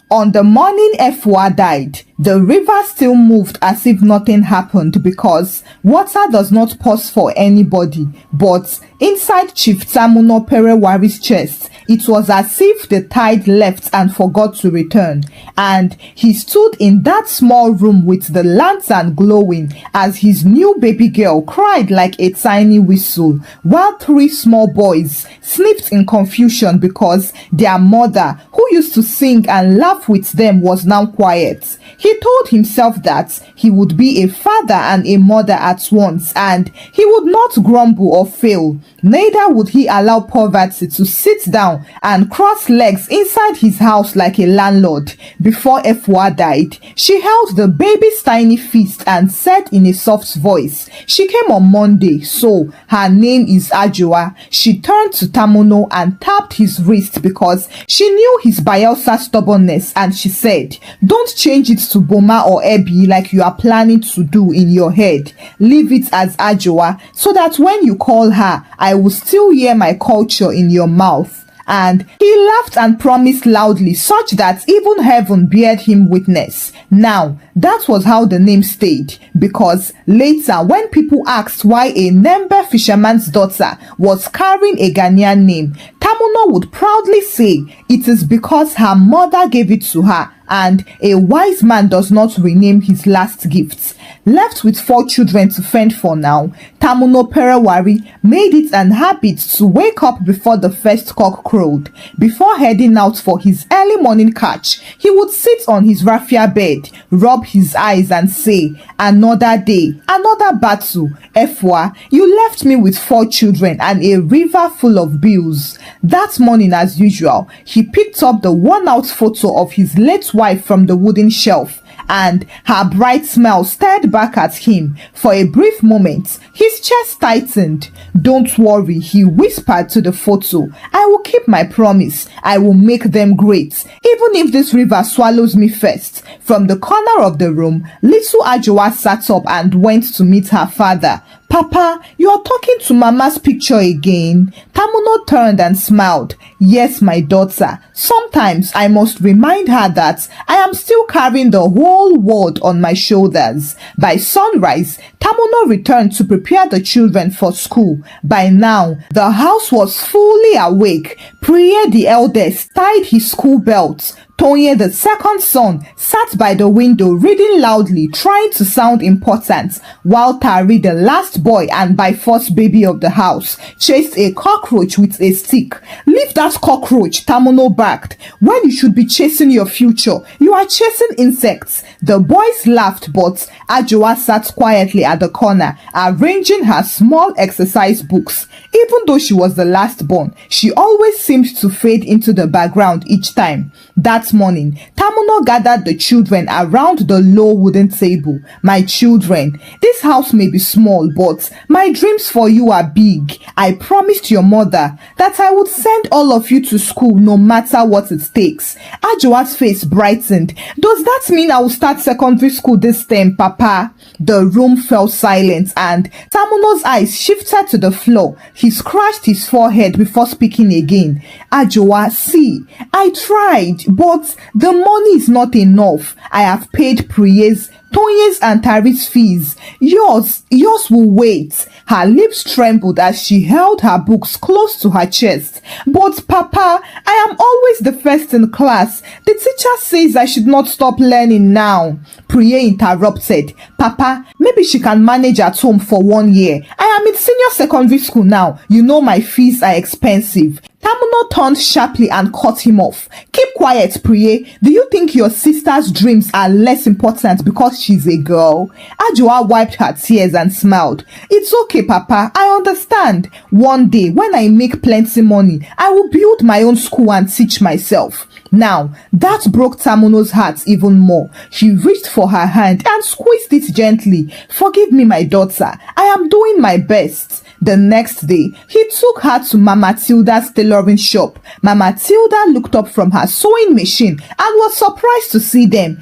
On the morning Efua died, the river still moved as if nothing happened because water does not pause for anybody. But inside Chief Tamuno Perewari's chest, it was as if the tide left and forgot to return. And he stood in that small room with the lantern glowing as his new baby girl cried like a tiny whistle, while three small boys sniffed in confusion because their mother, who used to sing and laugh with them, was now quiet. He told himself that he would be a father and a mother at once, and he would not grumble or fail. Neither would he allow poverty to sit down and cross legs inside his house like a landlord. Before Efua died, she held the baby's tiny fist and said in a soft voice, "She came on Monday, so her name is Ajua." She turned to Tamuno and tapped his wrist because she knew his Bayelsa stubbornness, and she said, "Don't change it to Boma or Ebi like you are planning to do in your head. Leave it as Ajua so that when you call her, I will still hear my culture in your mouth." And he laughed and promised loudly, such that even heaven bared him witness. Now, that was how the name stayed, because later when people asked why a Nembe fisherman's daughter was carrying a Ghanaian name, Tamuno would proudly say it is because her mother gave it to her, and a wise man does not rename his last gifts. Left with 4 children to fend for now, Tamuno Perewari made it an habit to wake up before the first cock crowed. Before heading out for his early morning catch, he would sit on his raffia bed, rub his eyes and say, "Another day, another battle. Efua, you left me with 4 children and a river full of bills." That morning, as usual, he picked up the worn-out photo of his late wife from the wooden shelf, and her bright smile stared back at him. For a brief moment, his chest tightened. "Don't worry," he whispered to the photo. "I will keep my promise. I will make them great, even if this river swallows me first." From the corner of the room, little Ajua sat up and went to meet her father. "Papa, you are talking to Mama's picture again?" Tamuno turned and smiled. "Yes, my daughter. Sometimes I must remind her that I am still carrying the whole world on my shoulders." By sunrise, Tamuno returned to prepare the children for school. By now, the house was fully awake. Priye the eldest tied his school belt. Tonye, the second son, sat by the window reading loudly, trying to sound important, while Tari, the last boy and by force baby of the house, chased a cockroach with a stick. "Leave that cockroach," Tamuno barked. "When you should be chasing your future, you are chasing insects." The boys laughed, but Ajua sat quietly at the corner, arranging her small exercise books. Even though she was the last born, she always seemed to fade into the background each time. That morning, Tamuno gathered the children around the low wooden table. "My children, this house may be small, but my dreams for you are big. I promised your mother that I would send all of you to school no matter what it takes." Ajua's face brightened. "Does that mean I will start secondary school this term, Papa?" The room fell silent, and Tamuno's eyes shifted to the floor. He scratched his forehead before speaking again. "Ajua, see, I tried, but the money is not enough. I have paid Priye's, Tonye's and Tari's fees. Yours will wait." Her lips trembled as she held her books close to her chest. "But Papa, I am always the first in class. The teacher says I should not stop learning now." Priye interrupted. "Papa, maybe she can manage at home for 1 year. I am in senior secondary school now. You know my fees are expensive." Tamuno turned sharply and cut him off. "Keep quiet, Priye. Do you think your sister's dreams are less important because she's a girl?" Ajua wiped her tears and smiled. "It's okay, Papa. I understand. One day, when I make plenty money, I will build my own school and teach myself." Now, that broke Tamuno's heart even more. He reached for her hand and squeezed it gently. "Forgive me, my daughter. I am doing my best." The next day, he took her to Mama Tilda's tailoring shop. Mama Tilda looked up from her sewing machine and was surprised to see them.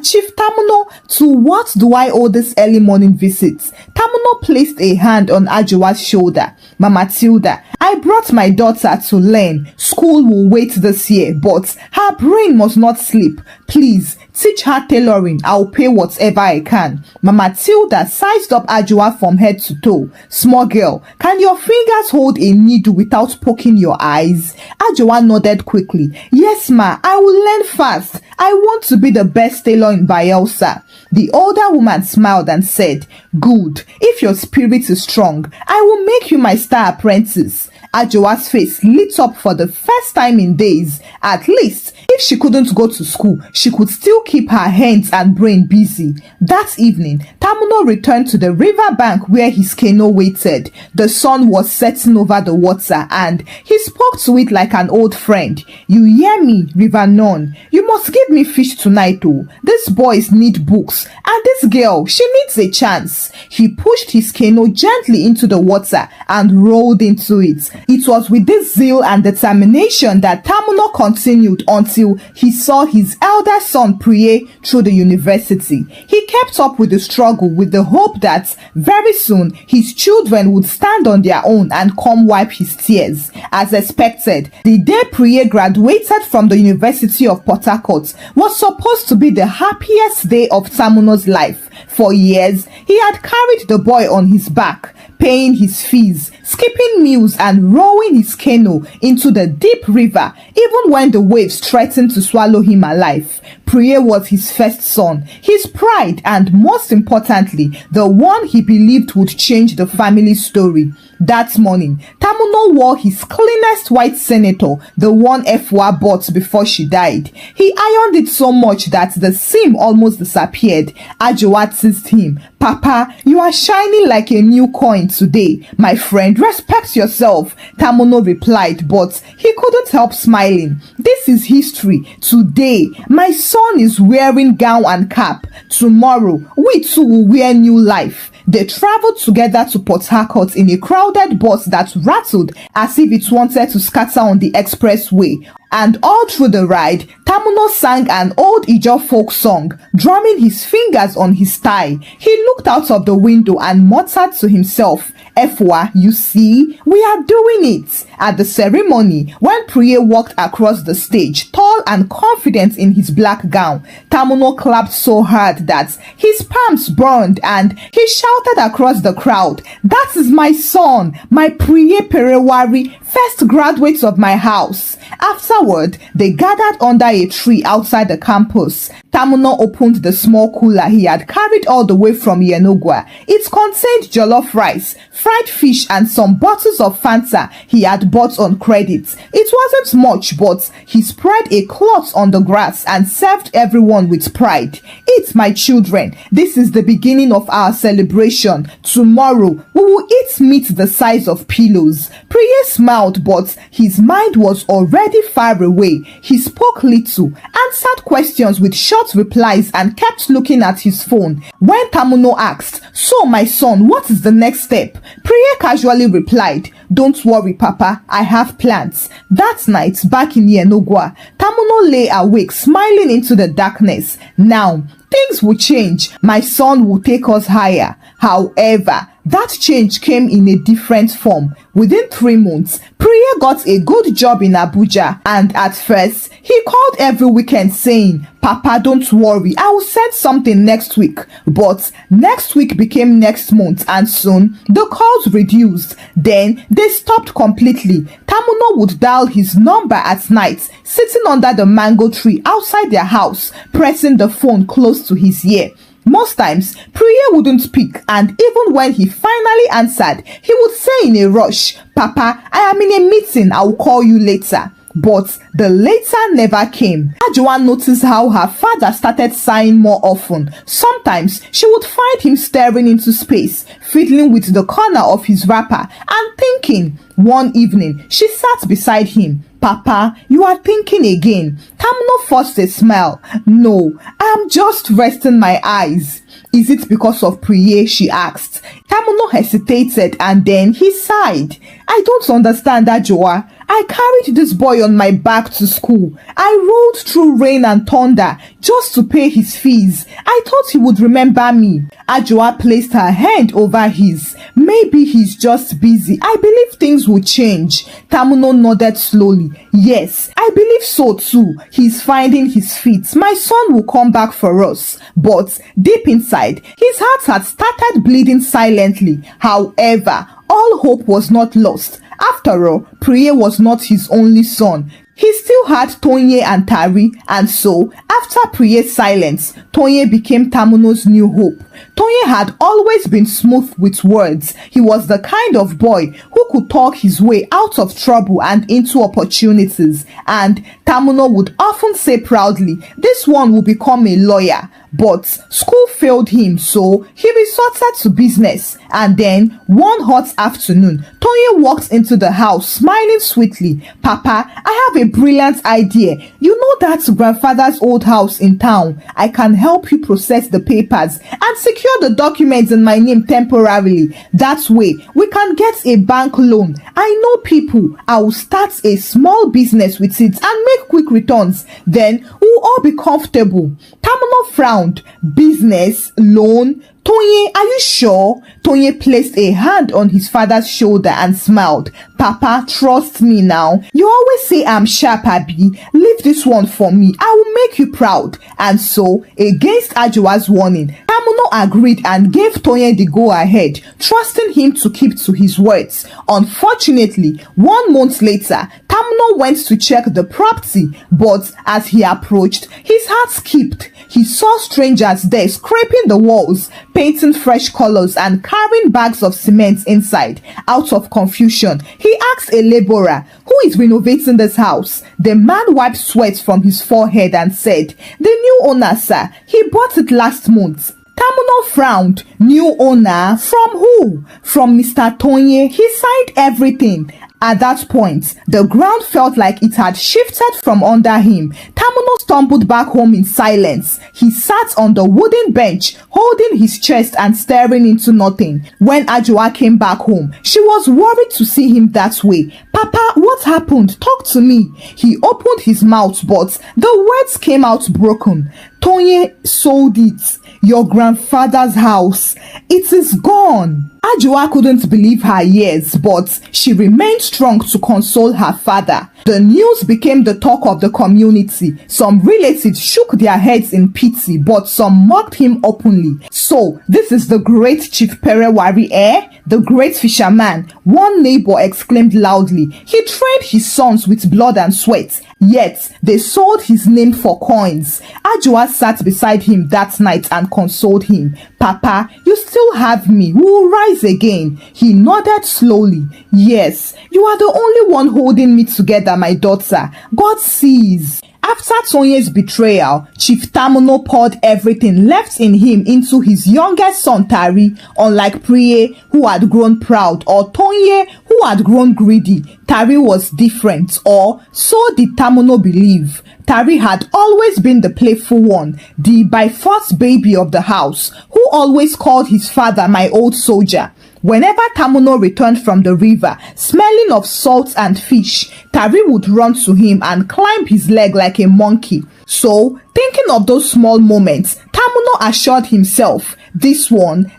Chief Tamuno, to what do I owe this early morning visit? Tamuno placed a hand on Ajoa's shoulder. Mama Tilda, I brought my daughter to learn. School will wait this year, but her brain must not sleep. Please, teach her tailoring. I'll pay whatever I can. Mama Tilda sized up Ajoa from head to toe. Small girl, can your fingers hold a needle without poking your eyes? Ajoa nodded quickly. Yes, ma, I will learn fast. I want to be the best tailor in Bayelsa. The older woman smiled and said, Good, if your spirit is strong, I will make you my star apprentice. Ajoa's face lit up for the first time in days. At least, if she couldn't go to school, she could still keep her hands and brain busy. That evening, Tamuno returned to the river bank where his canoe waited. The sun was setting over the water and he spoke to it like an old friend. You hear me, River Nun? You must give me fish tonight, oh. These boys need books and this girl, she needs a chance. He pushed his canoe gently into the water and rolled into it. It was with this zeal and determination that Tamuno continued until he saw his elder son Priye through the university. He kept up with the struggle with the hope that very soon his children would stand on their own and come wipe his tears. As expected, the day Priye graduated from the University of Port Harcourt was supposed to be the happiest day of Tamuno's life. For years, he had carried the boy on his back, paying his fees, skipping meals and rowing his canoe into the deep river even when the waves threatened to swallow him alive. Priye was his first son, his pride, and most importantly, the one he believed would change the family story. That morning, Tamuno wore his cleanest white senator, the one Efua bought before she died. He ironed it so much that the seam almost disappeared. Ajoa teased him. Papa, you are shining like a new coin today. My friend, respect yourself, Tamuno replied, but he couldn't help smiling. This is history. Today, my son is wearing gown and cap. Tomorrow, we too will wear new life. They traveled together to Port Harcourt in a crowded bus that rattled as if it wanted to scatter on the expressway. And all through the ride, Tamuno sang an old Ijaw folk song, drumming his fingers on his thigh. He looked out of the window and muttered to himself, Efua, you see, we are doing it. At the ceremony, when Priye walked across the stage, tall and confident in his black gown, Tamuno clapped so hard that his palms burned and he shouted across the crowd, That is my son, my Priye Perewari, first graduate of my house. Afterward, they gathered under a tree outside the campus. Tamuno opened the small cooler he had carried all the way from Yenogwa. It contained jollof rice, fried fish and some bottles of Fanta he had bought on credit. It wasn't much, but he spread a cloth on the grass and served everyone with pride. Eat, my children. This is the beginning of our celebration. Tomorrow, we will eat meat the size of pillows. Priye smiled, but his mind was already far away. He spoke little, answered questions with short replies and kept looking at his phone. When Tamuno asked, So, my son, what is the next step? Priye casually replied, Don't worry, Papa, I have plans. That night, back in Yenogwa, Tamuno lay awake, smiling into the darkness. Now, things will change. My son will take us higher. However, that change came in a different form. Within 3 months, Priye got a good job in Abuja, and at first, he called every weekend saying, Papa, don't worry, I will send something next week. But next week became next month, and soon, the calls reduced. Then, they stopped completely. Tamuno would dial his number at night, sitting under the mango tree outside their house, pressing the phone close to his ear. Most times, Priye wouldn't pick, and even when he finally answered, he would say in a rush, Papa, I am in a meeting, I will call you later. But the later never came. Ajoa noticed how her father started sighing more often. Sometimes, she would find him staring into space, fiddling with the corner of his wrapper, and thinking. One evening, she sat beside him. Papa, you are thinking again. Tamuno forced a smile. No, I I'm just resting my eyes. Is it because of Priye? She asked. Tamuno hesitated and then he sighed. I don't understand, Ajoa. I carried this boy on my back to school. I rode through rain and thunder just to pay his fees. I thought he would remember me. Ajoa placed her hand over his. Maybe he's just busy. I believe things will change. Tamuno nodded slowly. Yes, I believe so too. He's finding his feet. My son will come back for us. But deep inside, his heart had started bleeding silently. However, all hope was not lost. After all, Priye was not his only son. He still had Tonye and Tari, and so, after Priye's silence, Tonye became Tamuno's new hope. Tonye had always been smooth with words. He was the kind of boy who could talk his way out of trouble and into opportunities. And Tamuno would often say proudly, this one will become a lawyer. But school failed him, so he resorted to business. And then, one hot afternoon, Tonye walked into the house smiling sweetly. Papa, I have a brilliant idea. You know that grandfather's old house in town? I can help you process the papers and secure the documents in my name temporarily. That way, we can get a bank loan. I know people. I will start a small business with it and make quick returns. Then, we'll all be comfortable. Tamuno frowned. Business, loan. Tonye, are you sure? Tonye placed a hand on his father's shoulder and smiled. Papa, trust me now. You always say I'm sharp, Abi. Leave this one for me. I will make you proud. And so, against Ajoa's warning, Tamuno agreed and gave Tonye the go-ahead, trusting him to keep to his words. Unfortunately, 1 month later, Tamuno went to check the property, but as he approached, his heart skipped. He saw strangers there scraping the walls, painting fresh colors and carrying bags of cement inside. Out of confusion, he asked a laborer, who is renovating this house? The man wiped sweat from his forehead and said, the new owner, sir. He bought it last month. Tamuno frowned. New owner? From who? From Mr. Tonye. He signed everything. At that point, the ground felt like it had shifted from under him. Tamuno stumbled back home in silence. He sat on the wooden bench, holding his chest and staring into nothing. When Ajoa came back home, she was worried to see him that way. Papa, what happened? Talk to me. He opened his mouth, but the words came out broken. Tonye sold it. Your grandfather's house. It is gone. Ajoa couldn't believe her ears, but she remained strong to console her father. The news became the talk of the community. Some relatives shook their heads in pity, but some mocked him openly. So, this is the great Chief Perewari, eh? The great fisherman, one neighbor exclaimed loudly. He trained his sons with blood and sweat, yet they sold his name for coins. Ajoa sat beside him that night and consoled him. Papa, you still have me. We will rise again. He nodded slowly. Yes, you are the only one holding me together, my daughter. God sees. After Tonye's betrayal, Chief Tamuno poured everything left in him into his youngest son Tari. Unlike Priye, who had grown proud, or Tonye, who had grown greedy, Tari was different, or so did Tamuno believe. Tari had always been the playful one, the by force baby of the house, who always called his father my old soldier. Whenever Tamuno returned from the river, smelling of salt and fish, Tari would run to him and climb his leg like a monkey. So, thinking of those small moments, Tamuno assured himself, this one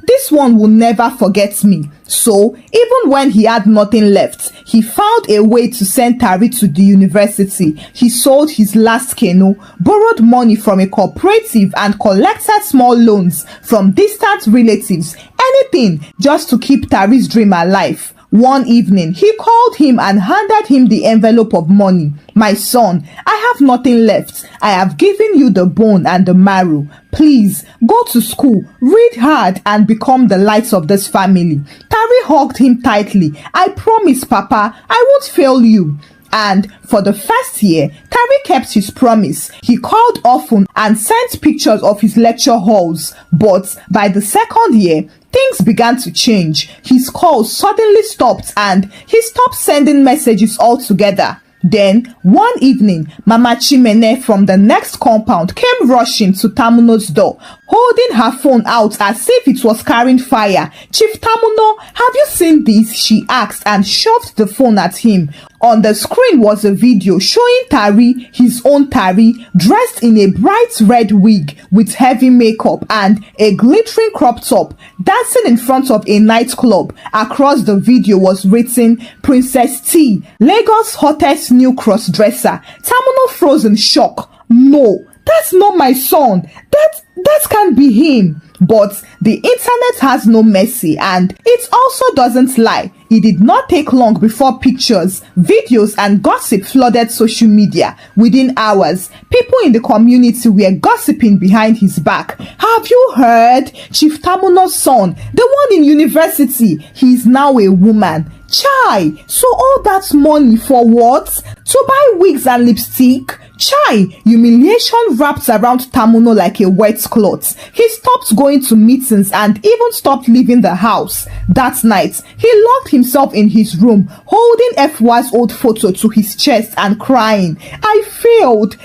will never forget me. So, even when he had nothing left, he found a way to send Tari to the university. He sold his last canoe, borrowed money from a cooperative and collected small loans from distant relatives. Anything just to keep Tari's dream alive. One evening, he called him and handed him the envelope of money. My son, I have nothing left. I have given you the bone and the marrow. Please, go to school, read hard, and become the light of this family. Tari hugged him tightly. I promise, Papa, I won't fail you. And for the first year, Tari kept his promise. He called often and sent pictures of his lecture halls. But by the second year, things began to change. His calls suddenly stopped and he stopped sending messages altogether. Then, one evening, Mama Chimene from the next compound came rushing to Tamuno's door, holding her phone out as if it was carrying fire. "Chief Tamuno, have you seen this?" she asked and shoved the phone at him. On the screen was a video showing Tari, his own Tari, dressed in a bright red wig with heavy makeup and a glittering crop top, dancing in front of a nightclub. Across the video was written, "Princess T, Lagos hottest new cross-dresser." Tamuno froze in shock. "No, that's not my son. That can't be him." But the internet has no mercy, and it also doesn't lie. It did not take long before pictures, videos, and gossip flooded social media. Within hours, people in the community were gossiping behind his back. "Have you heard? Chief Tamuno's son, the one in university, he is now a woman." Chai, so all that money for what? To buy wigs and lipstick? Chai, humiliation wrapped around Tamuno like a wet cloth. He stopped going to meetings and even stopped leaving the house. That night, he locked himself in his room, holding Efwa's old photo to his chest and crying, I failed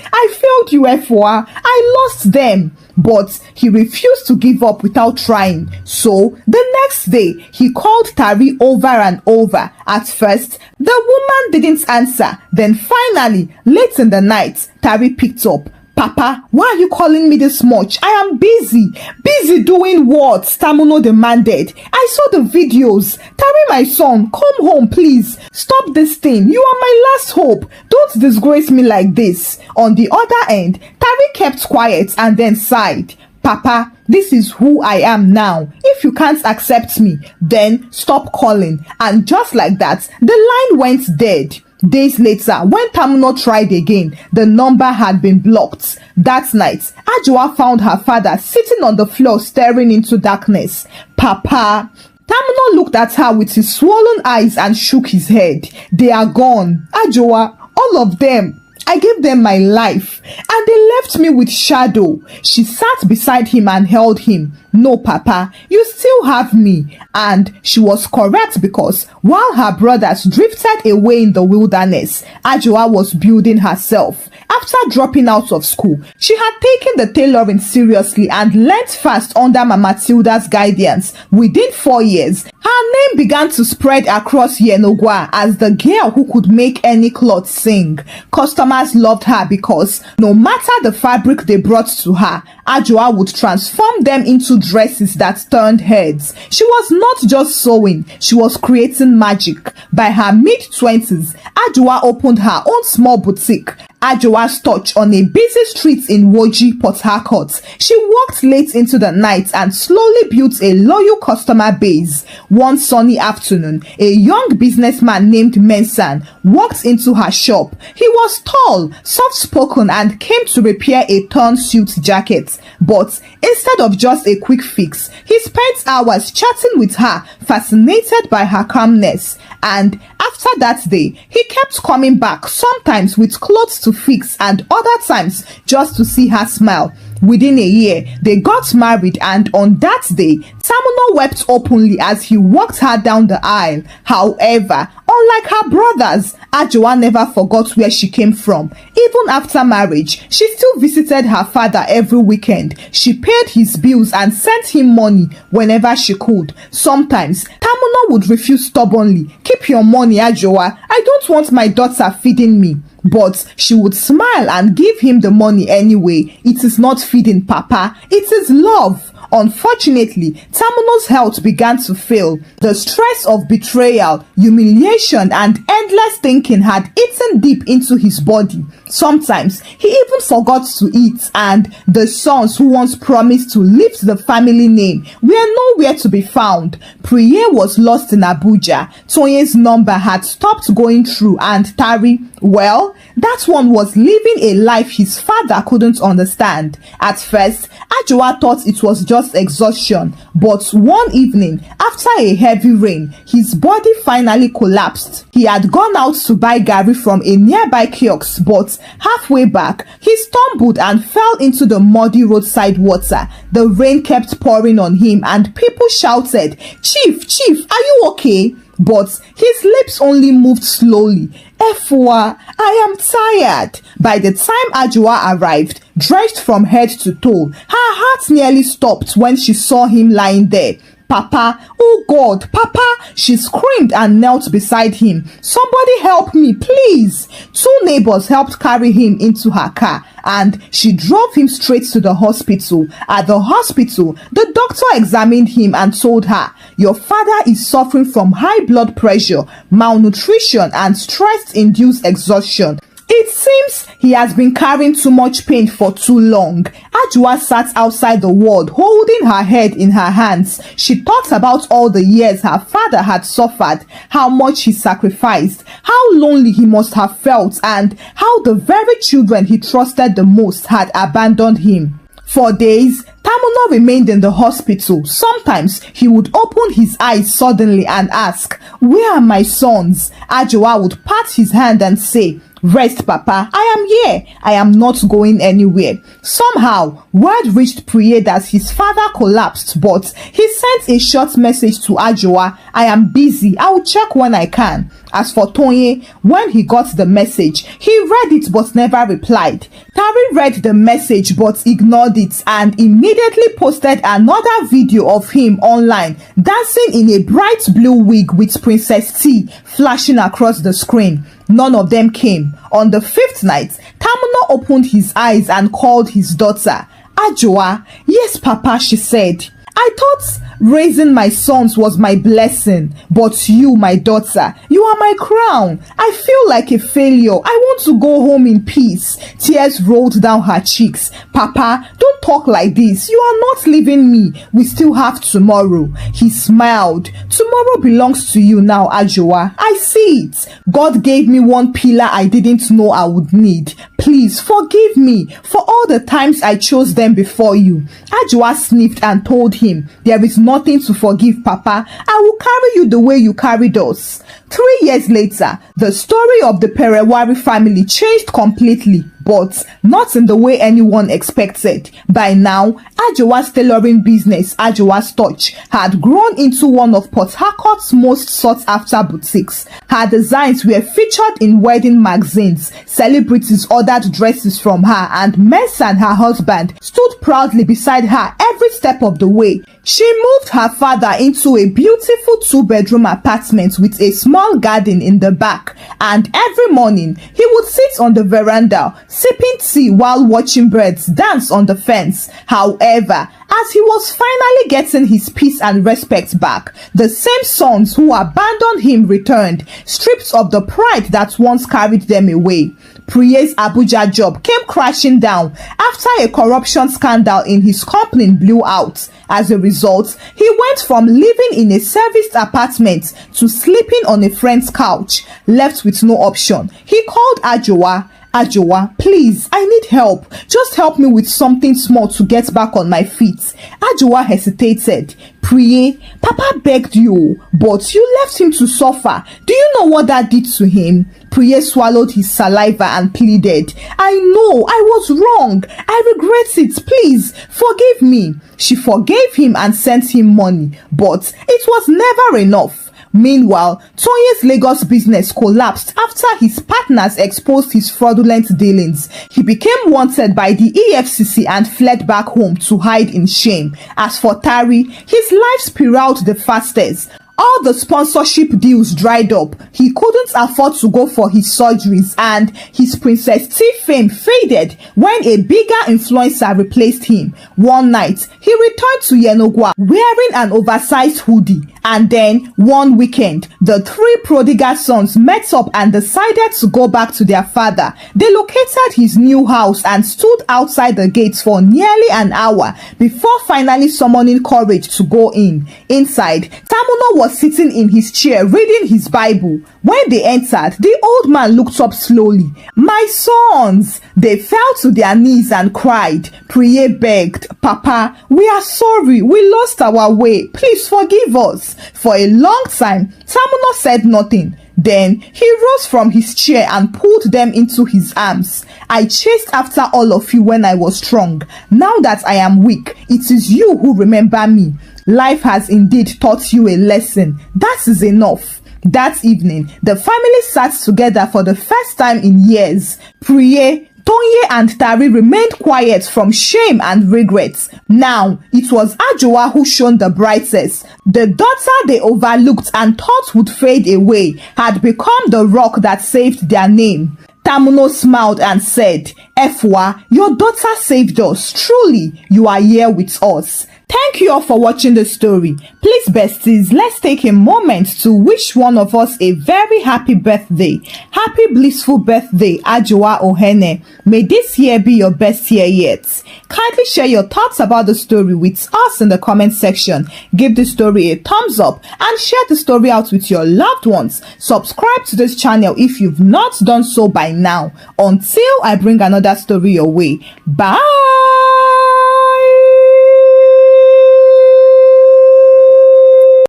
you, Efwa. I lost them." But he refused to give up without trying. So the next day, he called Tari over and over. At first, the woman didn't answer. Then finally, late in the night, Tari picked up. "Papa, why are you calling me this much? I am busy." "Busy doing what?" Tamuno demanded. "I saw the videos. Tari, my son, come home, please. Stop this thing. You are my last hope. Don't disgrace me like this." On the other end, Tari kept quiet and then sighed. "Papa, this is who I am now. If you can't accept me, then stop calling." And just like that, the line went dead. Days later, when Tamuno tried again, the number had been blocked. That night, Ajua found her father sitting on the floor staring into darkness. "Papa." Tamuno looked at her with his swollen eyes and shook his head. "They are gone, Ajua, all of them. I gave them my life, and they left me with shadow." She sat beside him and held him. "No, Papa, you still have me." And she was correct, because while her brothers drifted away in the wilderness, Ajua was building herself. After dropping out of school, she had taken the tailoring seriously and learnt fast under Mama Tilda's guidance. Within 4 years, her name began to spread across Yenogwa as the girl who could make any cloth sing. Customers loved her because no matter the fabric they brought to her, Ajua would transform them into dresses that turned heads. She was not just sewing, she was creating magic. By her mid-20s, Ajua opened her own small boutique, Ajua's Touch, on a busy street in Woji, Port Harcourt. She worked late into the night and slowly built a loyal customer base. One sunny afternoon, a young businessman named Mensan walked into her shop. He was tall, soft-spoken, and came to repair a torn suit jacket. But instead of just a quick fix, he spent hours chatting with her, fascinated by her calmness. And after that day, he kept coming back, sometimes with clothes to fix and other times just to see her smile. Within a year, they got married, and on that day, Tamuno wept openly as he walked her down the aisle. However, unlike her brothers, Ajua never forgot where she came from. Even after marriage, she still visited her father every weekend. She paid his bills and sent him money whenever she could. Sometimes, Tamuno would refuse stubbornly. "Keep your money, Ajua. I don't want my daughter feeding me." But she would smile and give him the money anyway. "It is not feeding, Papa. It is love." Unfortunately, Tamuno's health began to fail. The stress of betrayal, humiliation, and endless thinking had eaten deep into his body. Sometimes, he even forgot to eat, and the sons who once promised to lift the family name were nowhere to be found. Priye was lost in Abuja. Toye's number had stopped going through, and Tari, well, that one was living a life his father couldn't understand. At first, Ajua thought it was just exhaustion, but one evening, after a heavy rain, his body finally collapsed. He had gone out to buy garri from a nearby kiosk, but halfway back, he stumbled and fell into the muddy roadside water. The rain kept pouring on him, and people shouted, Chief, are you okay?" but his lips only moved slowly. Efua, I am tired. By the time Ajua arrived, drenched from head to toe, her heart nearly stopped when she saw him lying there. Papa, oh God, Papa, she screamed and knelt beside him. Somebody help me, please. Two neighbors helped carry him into her car and she drove him straight to the hospital. At the hospital, the doctor examined him and told her, your father is suffering from high blood pressure, malnutrition, and stress-induced exhaustion. It seems he has been carrying too much pain for too long. Ajua sat outside the ward, holding her head in her hands. She thought about all the years her father had suffered, how much he sacrificed, how lonely he must have felt, and how the very children he trusted the most had abandoned him. For days, Tamuno remained in the hospital. Sometimes he would open his eyes suddenly and ask, where are my sons? Ajua would pat his hand and say, rest, Papa. I am here. I am not going anywhere. Somehow, word reached Priye that his father collapsed, but he sent a short message to Ajua. I am busy. I will check when I can. As for Tonye, when he got the message, he read it but never replied. Tari read the message but ignored it and immediately posted another video of him online dancing in a bright blue wig with Princess T flashing across the screen. None of them came. On the fifth night, Tamuno opened his eyes and called his daughter. Ajua, yes, Papa, she said. I thought raising my sons was my blessing, but you, my daughter, you are my crown. I feel like a failure. I want to go home in peace. Tears rolled down her cheeks. Papa, don't talk like this. You are not leaving me. We still have tomorrow. He smiled. Tomorrow belongs to you now, Ajua. I see it. God gave me one pillar I didn't know I would need. Please forgive me for all the times I chose them before you. Ajua sniffed and told him, there is nothing to forgive, Papa. I will carry you the way you carried us. 3 years later, the story of the Perewari family changed completely, but not in the way anyone expected. By now, Ajowa's tailoring business, Ajowa's Touch, had grown into one of Port Harcourt's most sought-after boutiques. Her designs were featured in wedding magazines. Celebrities ordered dresses from her, and Mercy and her husband stood proudly beside her every step of the way. She moved her father into a beautiful 2-bedroom apartment with a small garden in the back, and every morning he would sit on the veranda sipping tea while watching birds dance on the fence. However, as he was finally getting his peace and respect back, the same sons who abandoned him returned, stripped of the pride that once carried them away. Priye's Abuja job came crashing down after a corruption scandal in his company blew out. As a result, he went from living in a serviced apartment to sleeping on a friend's couch. Left with no option, he called Ajowa. Ajowa, please, I need help. Just help me with something small to get back on my feet. Ajowa hesitated. Priye, Papa begged you, but you left him to suffer. Do you know what that did to him? Priye swallowed his saliva and pleaded. I know, I was wrong. I regret it. Please, forgive me. She forgave him and sent him money, but it was never enough. Meanwhile, Tonye's Lagos business collapsed after his partners exposed his fraudulent dealings. He became wanted by the EFCC and fled back home to hide in shame. As for Tari, his life spiraled the fastest. All the sponsorship deals dried up. He couldn't afford to go for his surgeries, and his Princess T fame faded when a bigger influencer replaced him. One night, he returned to Yenogwa wearing an oversized hoodie. And then, one weekend, the 3 prodigal sons met up and decided to go back to their father. They located his new house and stood outside the gates for nearly an hour before finally summoning courage to go in. Inside, Tamuno was sitting in his chair reading his Bible. When they entered, the old man looked up slowly. My sons! They fell to their knees and cried. Priye begged, Papa, we are sorry. We lost our way. Please forgive us. For a long time, Tamuno said nothing. Then he rose from his chair and pulled them into his arms. I chased after all of you when I was strong. Now that I am weak, it is you who remember me. Life has indeed taught you a lesson. That is enough. That evening, the family sat together for the first time in years. Priye, Tonye and Tari remained quiet from shame and regrets. Now, it was Ajoa who shone the brightest. The daughter they overlooked and thought would fade away had become the rock that saved their name. Tamuno smiled and said, Efwa, your daughter saved us. Truly, you are here with us. Thank you all for watching the story. Please, besties, let's take a moment to wish one of us a very happy birthday. Happy blissful birthday, Ajoa Ohene. May this year be your best year yet. Kindly share your thoughts about the story with us in the comment section. Give the story a thumbs up and share the story out with your loved ones. Subscribe to this channel if you've not done so by now. Until I bring another story your way. Bye!